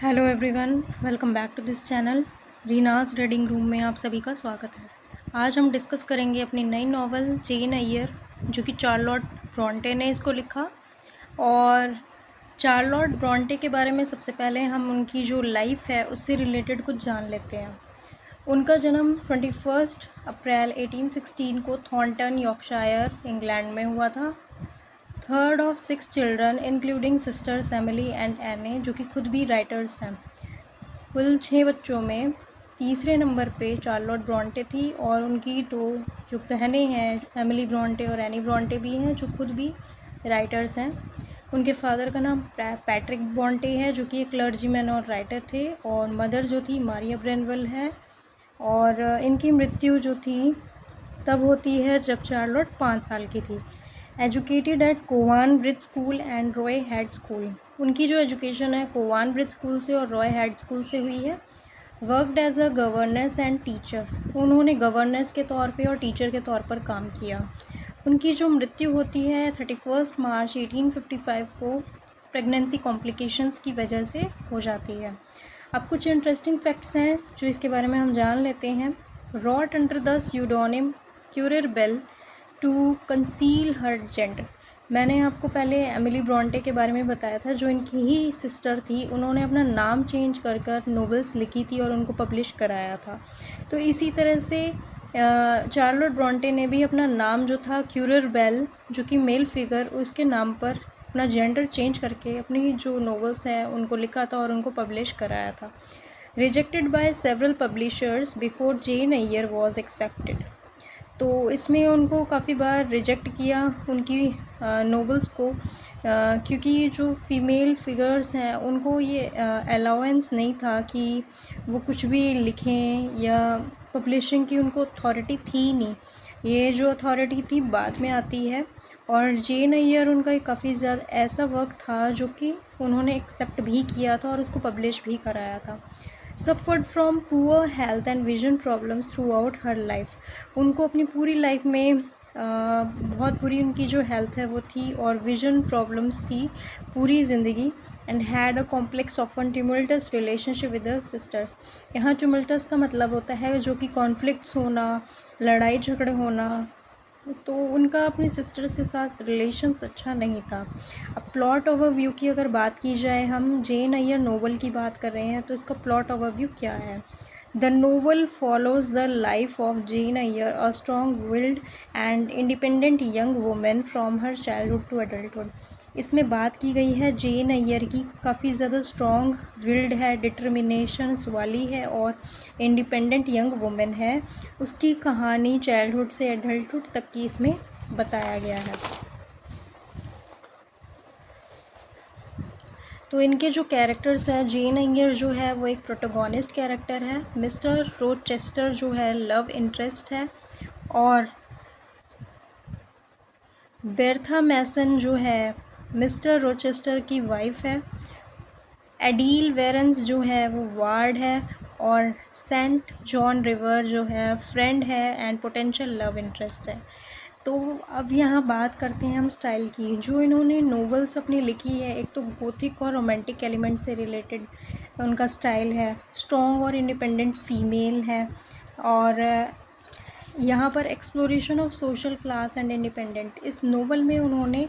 Hello everyone, welcome back to this channel. Reena's reading room में आप सभी का स्वागत है। आज हम डिस्कस करेंगे अपनी नई नॉवल जेन अय्यर, जो कि चार्लोट ब्रॉन्टे ने इसको लिखा। और चार्लोट ब्रॉन्टे के बारे में सबसे पहले हम उनकी जो लाइफ है उससे रिलेटेड कुछ जान लेते हैं। उनका जन्म 21 अप्रैल 1816 को थॉर्नटन, यॉर्कशायर, इंग्लैंड में हुआ था। Third of 6 children including sisters Emily and एने, जो कि खुद भी राइटर्स हैं। कुल 6 बच्चों में तीसरे नंबर पे चार्लोट ब्रॉन्टे थी, और उनकी दो जो बहनें हैं, एमिली ब्रॉन्टे और एनी ब्रॉन्टे भी हैं, जो खुद भी राइटर्स हैं। उनके फादर का नाम पैट्रिक ब्रॉन्टे है, जो कि एक क्लर्जीमैन और राइटर थे, और मदर जो थी मारिया ब्रेनवेल है। और इनकी मृत्यु जो थी तब होती है जब चार्लोट 5 साल की थी। Educated eight Cowan bridge school and Roy head school. उनकी जो एजुकेशन है कोवान ब्रिज स्कूल से और रॉय हेड स्कूल से हुई है। Worked as a governess and teacher. उन्होंने गवर्नेस के तौर पे और टीचर के तौर पर काम किया। उनकी जो मृत्यु होती है 31 मार्च 1855 को प्रेगनेंसी कॉम्प्लिकेशंस की वजह से हो जाती है। अब कुछ इंटरेस्टिंग फैक्ट्स हैं जो इसके बारे में हम जान लेते हैं। Wrote under the pseudonym Currer Bell to conceal her gender. मैंने आपको पहले एमिली ब्रॉन्टे के बारे में बताया था, जो इनकी ही सिस्टर थी। उन्होंने अपना नाम चेंज कर नोवेल्स लिखी थी और उनको पब्लिश कराया था। तो इसी तरह से चार्लोट ब्रॉन्टे ने भी अपना नाम जो था क्यूरर बेल, जो कि मेल फिगर, उसके नाम पर अपना जेंडर चेंज करके अपनी जो नोवेल्स हैं उनको लिखा था और उनको पब्लिश कराया था। Rejected by several publishers before Jane Eyre was accepted. तो इसमें उनको काफ़ी बार रिजेक्ट किया उनकी नोवेल्स को, क्योंकि जो फीमेल फिगर्स हैं उनको ये अलाउंस नहीं था कि वो कुछ भी लिखें, या पब्लिशिंग की उनको अथॉरिटी थी नहीं। ये जो अथॉरिटी थी बाद में आती है। और जेन अय्यर उनका काफ़ी ज़्यादा ऐसा वर्क था जो कि उन्होंने एक्सेप्ट भी किया था और उसको पब्लिश भी कराया था। Suffered from poor health and vision problems through out her life. उनको अपनी पूरी लाइफ में बहुत बुरी उनकी जो हेल्थ है वो थी, और विजन प्रॉब्लम्स थी पूरी ज़िंदगी। And had a complex often tumultuous relationship with the sisters. यहाँ ट्यूमल्टस का मतलब होता है जो कि कॉन्फ्लिक्ट्स होना, लड़ाई झगड़े होना। तो उनका अपनी सिस्टर्स के साथ रिलेशंस अच्छा नहीं था। अब प्लॉट ओवरव्यू की अगर बात की जाए, हम जेन अय्यर नोवेल की बात कर रहे हैं, तो इसका प्लॉट ओवरव्यू क्या है। The novel follows the life of Jane Eyre, a strong willed and independent young women from her childhood to adulthood. इसमें बात की गई है जेन अय्यर की, काफ़ी ज़्यादा स्ट्रॉन्ग विल्ड है, डिटर्मिनेशंस वाली है और इंडिपेंडेंट यंग वुमेन है। उसकी कहानी चाइल्डहुड से एडल्टहुड तक की इसमें बताया गया है। तो इनके जो कैरेक्टर्स हैं, जेन अय्यर जो है वो एक प्रोटोगोनिस्ट कैरेक्टर है। मिस्टर रोचेस्टर जो है लव इंटरेस्ट है, और बेर्था मैसन जो है मिस्टर रोचेस्टर की वाइफ है। एडील वेरेंस जो है वो वार्ड है, और सेंट जॉन रिवर जो है फ्रेंड है एंड पोटेंशियल लव इंटरेस्ट है। तो अब यहाँ बात करते हैं हम स्टाइल की। जो इन्होंने नोवेल्स अपनी लिखी है, एक तो गोथिक और रोमांटिक एलिमेंट से रिलेटेड उनका स्टाइल है। स्ट्रॉन्ग और इंडिपेंडेंट फीमेल है, और यहाँ पर exploration of social class and independent. इस नोवेल में उन्होंने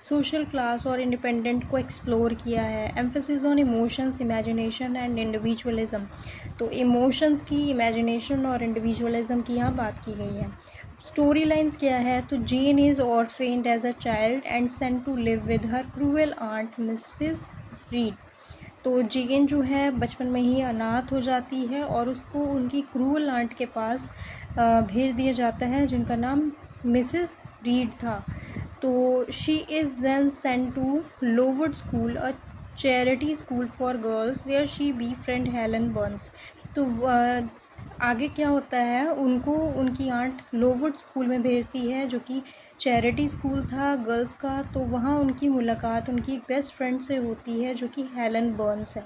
सोशल क्लास और इंडिपेंडेंट को एक्सप्लोर किया है। Emphasis on emotions, imagination and individualism. तो इमोशंस की, इमेजिनेशन और इंडिविजुअलिज्म की यहाँ बात की गई है। स्टोरी लाइन्स क्या है, तो Jane is orphaned as a child and sent to live with her cruel aunt Mrs Reed. तो जेन जो है बचपन में ही अनाथ हो जाती है, और उसको उनकी क्रूअल आंट के पास भेज दिया जाता है, जिनका नाम मिसेस रीड था। तो she is then sent to Lowood school, a charity school for girls, where she befriend Helen Burns. तो आगे क्या होता है, उनको उनकी आंट लोवुड स्कूल में भेजती है, जो कि चैरिटी स्कूल था गर्ल्स का। तो वहाँ उनकी मुलाकात उनकी बेस्ट फ्रेंड से होती है, जो कि हेलन बर्न्स है।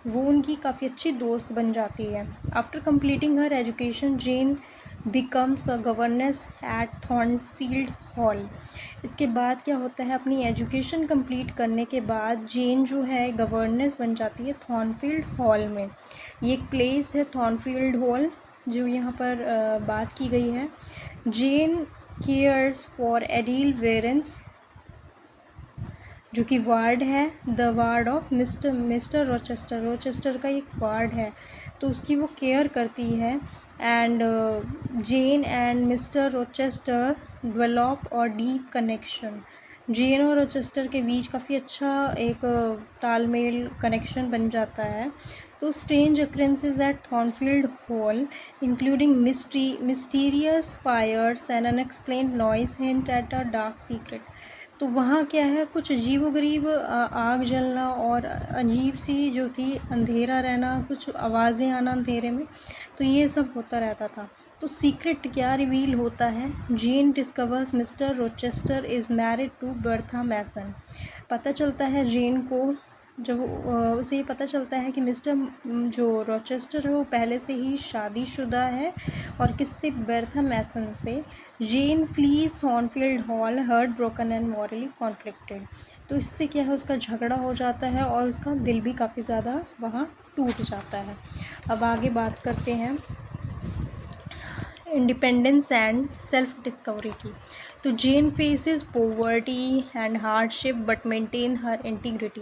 वो उनकी काफ़ी अच्छी दोस्त बन जाती है। After completing her education, Jane becomes a governess at Thornfield Hall. इसके बाद क्या होता है, अपनी एजुकेशन कंप्लीट करने के बाद जेन जो है गवर्नेस बन जाती है थॉर्नफील्ड हॉल में। ये एक प्लेस है थॉर्नफील्ड हॉल जो यहाँ पर बात की गई है। जेन केयर्स फॉर एडिल वेरेंस जो कि वार्ड है, the ward of mister Rochester, Rochester का एक वार्ड है, तो उसकी वो केयर करती है। And Jane and mister Rochester develop और डीप कनेक्शन। जेन और रोचेस्टर के बीच काफ़ी अच्छा एक तालमेल कनेक्शन बन जाता है। तो strange occurrences at Thornfield Hall including mysterious fires and unexplained noise hint at a dark secret. तो वहाँ क्या है, कुछ अजीबोगरीब आग जलना और अजीब सी जो थी अंधेरा रहना, कुछ आवाज़ें आना अंधेरे में, तो ये सब होता रहता था। तो सीक्रेट क्या रिवील होता है, Jane discovers Mr Rochester is married to Bertha Mason. पता चलता है जेन को, जब उसे ये पता चलता है कि मिस्टर जो रोचेस्टर है वो पहले से ही शादीशुदा है, और किससे, बर्था मैसन से। Jane flees Thornfield Hall heartbroken and morally conflicted. तो इससे क्या है, उसका झगड़ा हो जाता है और उसका दिल भी काफ़ी ज़्यादा वहाँ टूट जाता है। अब आगे बात करते हैं इंडिपेंडेंस एंड सेल्फ डिस्कवरी की। तो Jane faces poverty and hardship but maintain her integrity.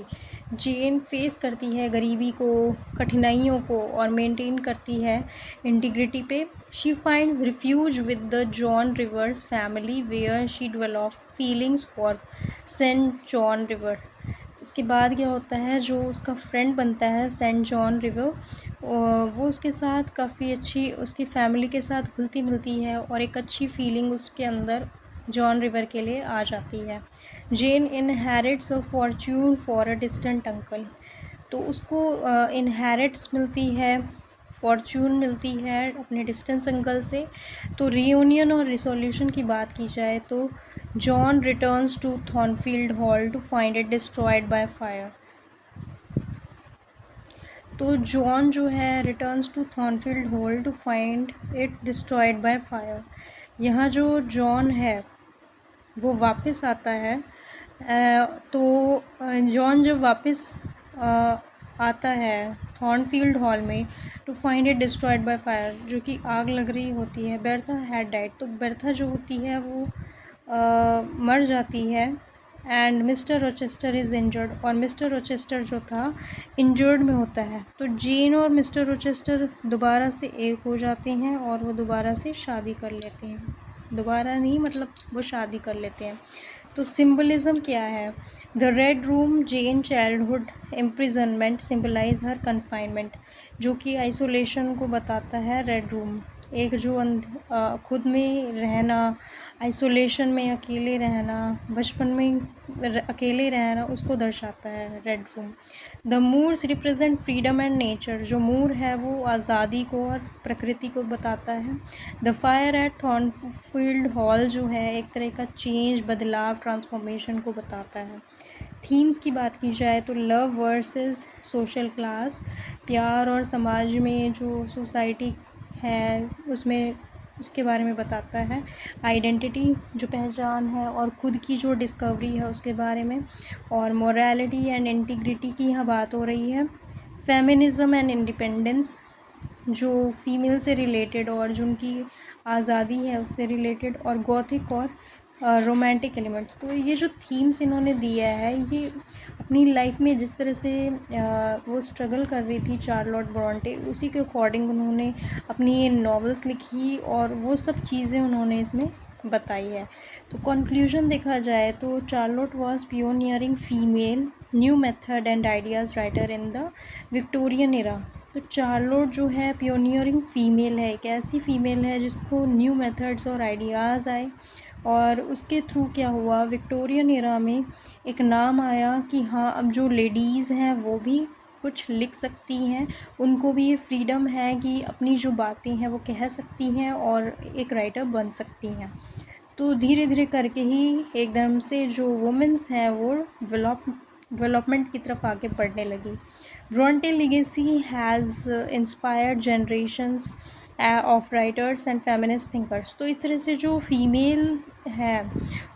Jane face करती है गरीबी को, कठिनाइयों को, और मेंटेन करती है इंटीग्रिटी पे। She finds refuge with the John Rivers family where she develop feelings for saint John River. इसके बाद क्या होता है, जो उसका फ्रेंड बनता है सेंट जॉन रिवर, वो उसके साथ काफ़ी अच्छी, उसकी फैमिली के साथ घुलती मिलती है, और एक अच्छी फीलिंग उसके अंदर जॉन रिवर के लिए आ जाती है। Jane inherits a fortune for a distant uncle. तो उसको इनहेरिट्स मिलती है, फॉर्च्यून मिलती है अपने डिस्टेंस अंकल से। तो रीयूनियन और रिसोल्यूशन की बात की जाए तो John returns to Thornfield Hall to find it destroyed by fire. तो जॉन जो है returns to Thornfield Hall to find it destroyed by fire. यहाँ जो जॉन है वो वापस आता है। तो जॉन जब वापस आता है थॉर्नफील्ड हॉल में to find it destroyed by fire, जो कि आग लग रही होती है। बर्था हैड डाइड, तो बर्था जो होती है वो मर जाती है। And mister Rochester is injured, और मिस्टर रोचेस्टर जो था इंजर्ड में होता है। तो जेन और मिस्टर रोचेस्टर दोबारा से एक हो जाते हैं और वो दोबारा से शादी कर लेते हैं। दोबारा नहीं, मतलब वो शादी कर लेते हैं। तो सिंबलिज्म क्या है, the red room Jane childhood imprisonment symbolize her confinement, जो कि आइसोलेशन को बताता है। रेड रूम एक जो खुद में रहना, आइसोलेशन में अकेले रहना, बचपन में अकेले रहना, उसको दर्शाता है red room. The moors represent freedom and nature, जो मूर है वो आज़ादी को और प्रकृति को बताता है। The fire eight Thornfield hall जो है एक तरह का चेंज, बदलाव, ट्रांसफॉर्मेशन को बताता है। थीम्स की बात की जाए तो लव वर्सेस सोशल क्लास, प्यार और समाज में जो सोसाइटी है उसमें, उसके बारे में बताता है। आइडेंटिटी जो पहचान है और खुद की जो डिस्कवरी है उसके बारे में। और मोरालिटी एंड इंटीग्रिटी की यहाँ बात हो रही है। फेमिनिज़म एंड इंडिपेंडेंस, जो फीमेल से रिलेटेड और जो उनकी आज़ादी है उससे रिलेटेड। और गॉथिक और रोमांटिक एलिमेंट्स। तो ये जो थीम्स इन्होंने दिया है, ये अपनी लाइफ में जिस तरह से वो स्ट्रगल कर रही थी चार्लोट ब्रॉन्टे, उसी के अकॉर्डिंग उन्होंने अपनी ये नॉवेल्स लिखी और वो सब चीज़ें उन्होंने इसमें बताई है। तो कंक्लूजन देखा जाए तो Charlotte was pioneering female new method and ideas writer in the Victorian era. तो चार्लोट जो है पियोनियरिंग फ़ीमेल है, एक ऐसी फ़ीमेल है जिसको न्यू मेथड्स और आइडियाज़ आए, और उसके थ्रू क्या हुआ, विक्टोरियन एरा में एक नाम आया कि हाँ, अब जो लेडीज़ हैं वो भी कुछ लिख सकती हैं, उनको भी ये फ्रीडम है कि अपनी जो बातें हैं वो कह सकती हैं और एक राइटर बन सकती हैं। तो धीरे धीरे करके ही एकदम से जो वुमेंस हैं वो डेवलपमेंट की तरफ आगे बढ़ने लगी। Brontë legacy has inspired generations of writers and feminist thinkers. तो इस तरह से जो फीमेल है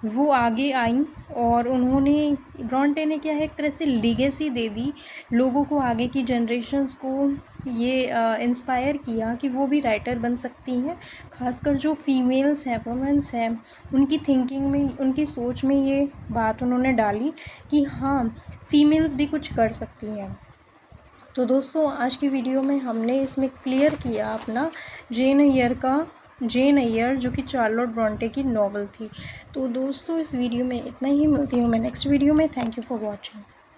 वो आगे आई और उन्होंने, ब्रॉन्टे ने क्या है, एक तरह से लीगेसी दे दी लोगों को, आगे की जनरेशन्स को ये इंस्पायर किया कि वो भी राइटर बन सकती हैं। खासकर जो फीमेल्स हैं, वुमेन्स हैं, उनकी थिंकिंग में, उनकी सोच में ये बात उन्होंने डाली कि हाँ, फीमेल्स भी कुछ कर सकती हैं। तो दोस्तों, आज की वीडियो में हमने इसमें क्लियर किया अपना जेन अय्यर जो कि चार्लोट ब्रॉन्टे की नॉवल थी। तो दोस्तों, इस वीडियो में इतना ही, मिलती हूँ मैं नेक्स्ट वीडियो में। Thank you for watching.